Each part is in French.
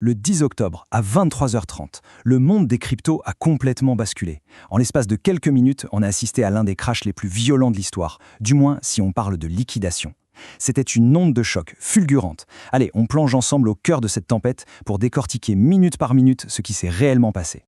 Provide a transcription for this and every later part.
Le 10 octobre, à 23h30, le monde des cryptos a complètement basculé. En l'espace de quelques minutes, on a assisté à l'un des crashs les plus violents de l'histoire, du moins si on parle de liquidation. C'était une onde de choc fulgurante. Allez, on plonge ensemble au cœur de cette tempête pour décortiquer minute par minute ce qui s'est réellement passé.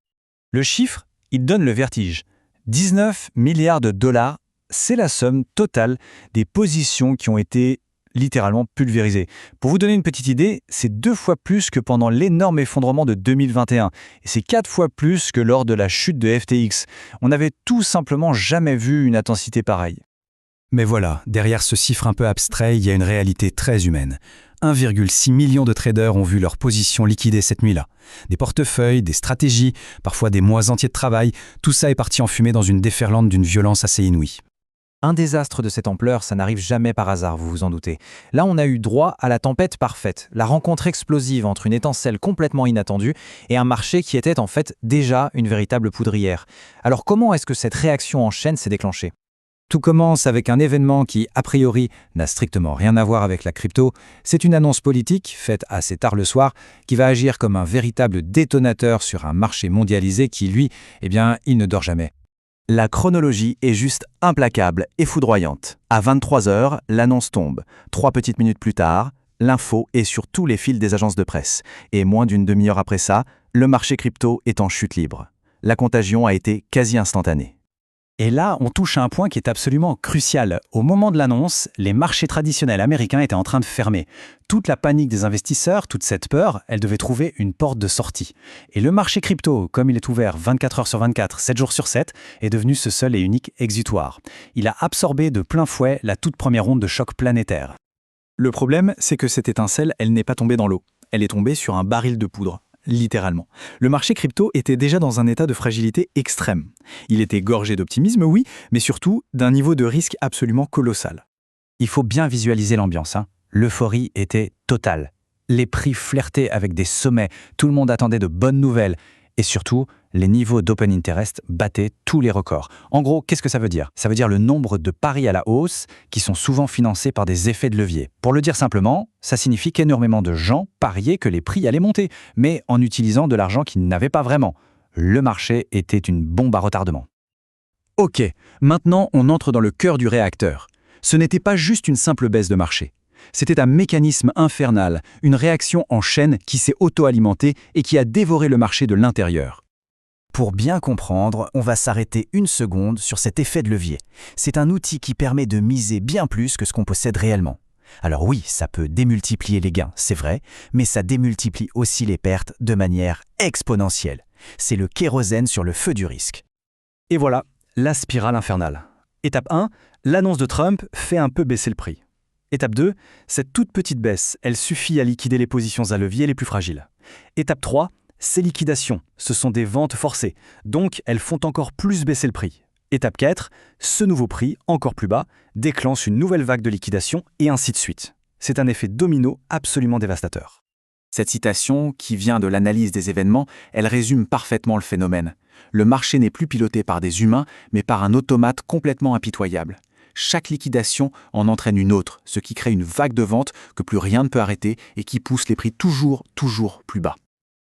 Le chiffre, il donne le vertige. 19 milliards de dollars, c'est la somme totale des positions qui ont été littéralement pulvérisées. Pour vous donner une petite idée, c'est 2 fois plus que pendant l'énorme effondrement de 2021. Et c'est 4 fois plus que lors de la chute de FTX. On n'avait tout simplement jamais vu une intensité pareille. Mais voilà, derrière ce chiffre un peu abstrait, il y a une réalité très humaine. 1,6 million de traders ont vu leur position liquidée cette nuit-là. Des portefeuilles, des stratégies, parfois des mois entiers de travail, tout ça est parti en fumée dans une déferlante d'une violence assez inouïe. Un désastre de cette ampleur, ça n'arrive jamais par hasard, vous vous en doutez. Là, on a eu droit à la tempête parfaite, la rencontre explosive entre une étincelle complètement inattendue et un marché qui était en fait déjà une véritable poudrière. Alors comment est-ce que cette réaction en chaîne s'est déclenchée ? Tout commence avec un événement qui, a priori, n'a strictement rien à voir avec la crypto. C'est une annonce politique, faite assez tard le soir, qui va agir comme un véritable détonateur sur un marché mondialisé qui, lui, il ne dort jamais. La chronologie est juste implacable et foudroyante. À 23h, l'annonce tombe. 3 petites minutes plus tard, l'info est sur tous les fils des agences de presse. Et moins d'une demi-heure après ça, le marché crypto est en chute libre. La contagion a été quasi instantanée. Et là, on touche à un point qui est absolument crucial. Au moment de l'annonce, les marchés traditionnels américains étaient en train de fermer. Toute la panique des investisseurs, toute cette peur, elle devait trouver une porte de sortie. Et le marché crypto, comme il est ouvert 24 heures sur 24, 7 jours sur 7, est devenu ce seul et unique exutoire. Il a absorbé de plein fouet la toute première onde de choc planétaire. Le problème, c'est que cette étincelle, elle n'est pas tombée dans l'eau. Elle est tombée sur un baril de poudre. Littéralement. Le marché crypto était déjà dans un état de fragilité extrême. Il était gorgé d'optimisme, oui, mais surtout d'un niveau de risque absolument colossal. Il faut bien visualiser l'ambiance. L'euphorie était totale. Les prix flirtaient avec des sommets, tout le monde attendait de bonnes nouvelles. Et surtout, les niveaux d'open interest battaient tous les records. En gros, qu'est-ce que ça veut dire ? Ça veut dire le nombre de paris à la hausse qui sont souvent financés par des effets de levier. Pour le dire simplement, ça signifie qu'énormément de gens pariaient que les prix allaient monter, mais en utilisant de l'argent qu'ils n'avaient pas vraiment. Le marché était une bombe à retardement. Ok, maintenant on entre dans le cœur du réacteur. Ce n'était pas juste une simple baisse de marché. C'était un mécanisme infernal, une réaction en chaîne qui s'est auto-alimentée et qui a dévoré le marché de l'intérieur. Pour bien comprendre, on va s'arrêter une seconde sur cet effet de levier. C'est un outil qui permet de miser bien plus que ce qu'on possède réellement. Alors oui, ça peut démultiplier les gains, c'est vrai, mais ça démultiplie aussi les pertes de manière exponentielle. C'est le kérosène sur le feu du risque. Et voilà, la spirale infernale. Étape 1, l'annonce de Trump fait un peu baisser le prix. Étape 2, cette toute petite baisse, elle suffit à liquider les positions à levier les plus fragiles. Étape 3, ces liquidations, ce sont des ventes forcées, donc elles font encore plus baisser le prix. Étape 4, ce nouveau prix, encore plus bas, déclenche une nouvelle vague de liquidation et ainsi de suite. C'est un effet domino absolument dévastateur. Cette citation, qui vient de l'analyse des événements, elle résume parfaitement le phénomène. Le marché n'est plus piloté par des humains, mais par un automate complètement impitoyable. Chaque liquidation en entraîne une autre, ce qui crée une vague de vente que plus rien ne peut arrêter et qui pousse les prix toujours plus bas.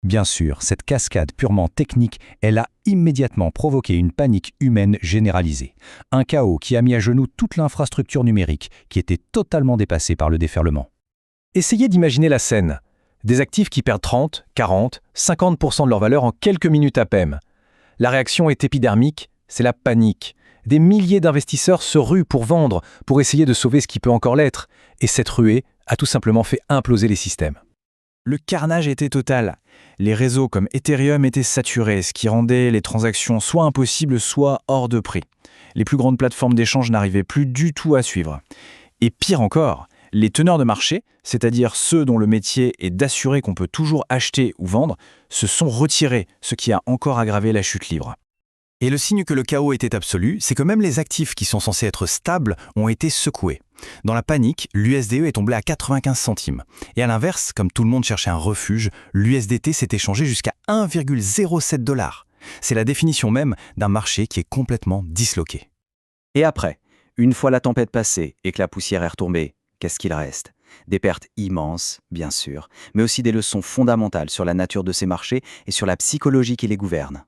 Bien sûr, cette cascade purement technique, elle a immédiatement provoqué une panique humaine généralisée. Un chaos qui a mis à genoux toute l'infrastructure numérique, qui était totalement dépassée par le déferlement. Essayez d'imaginer la scène. Des actifs qui perdent 30, 40, 50% de leur valeur en quelques minutes à peine. La réaction est épidermique, c'est la panique. Des milliers d'investisseurs se ruent pour vendre, pour essayer de sauver ce qui peut encore l'être. Et cette ruée a tout simplement fait imploser les systèmes. Le carnage était total. Les réseaux comme Ethereum étaient saturés, ce qui rendait les transactions soit impossibles, soit hors de prix. Les plus grandes plateformes d'échange n'arrivaient plus du tout à suivre. Et pire encore, les teneurs de marché, c'est-à-dire ceux dont le métier est d'assurer qu'on peut toujours acheter ou vendre, se sont retirés, ce qui a encore aggravé la chute libre. Et le signe que le chaos était absolu, c'est que même les actifs qui sont censés être stables ont été secoués. Dans la panique, l'USDE est tombé à 95 centimes. Et à l'inverse, comme tout le monde cherchait un refuge, l'USDT s'est échangé jusqu'à 1,07 $. C'est la définition même d'un marché qui est complètement disloqué. Et après, une fois la tempête passée et que la poussière est retombée, qu'est-ce qu'il reste ? Des pertes immenses, bien sûr, mais aussi des leçons fondamentales sur la nature de ces marchés et sur la psychologie qui les gouverne.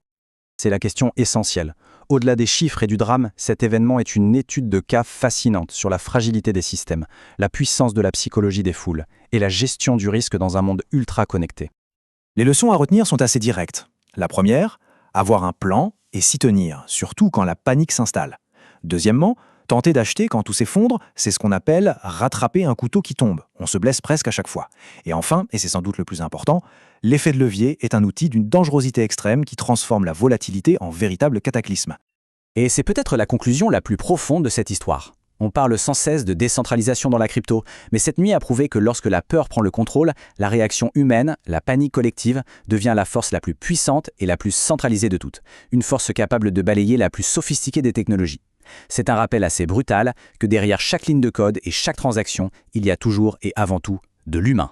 C'est la question essentielle. Au-delà des chiffres et du drame, cet événement est une étude de cas fascinante sur la fragilité des systèmes, la puissance de la psychologie des foules et la gestion du risque dans un monde ultra connecté. Les leçons à retenir sont assez directes. La première, avoir un plan et s'y tenir, surtout quand la panique s'installe. Deuxièmement, tenter d'acheter quand tout s'effondre, c'est ce qu'on appelle rattraper un couteau qui tombe. On se blesse presque à chaque fois. Et enfin, et c'est sans doute le plus important, l'effet de levier est un outil d'une dangerosité extrême qui transforme la volatilité en véritable cataclysme. Et c'est peut-être la conclusion la plus profonde de cette histoire. On parle sans cesse de décentralisation dans la crypto, mais cette nuit a prouvé que lorsque la peur prend le contrôle, la réaction humaine, la panique collective, devient la force la plus puissante et la plus centralisée de toutes, une force capable de balayer la plus sophistiquée des technologies. C'est un rappel assez brutal que derrière chaque ligne de code et chaque transaction, il y a toujours et avant tout de l'humain.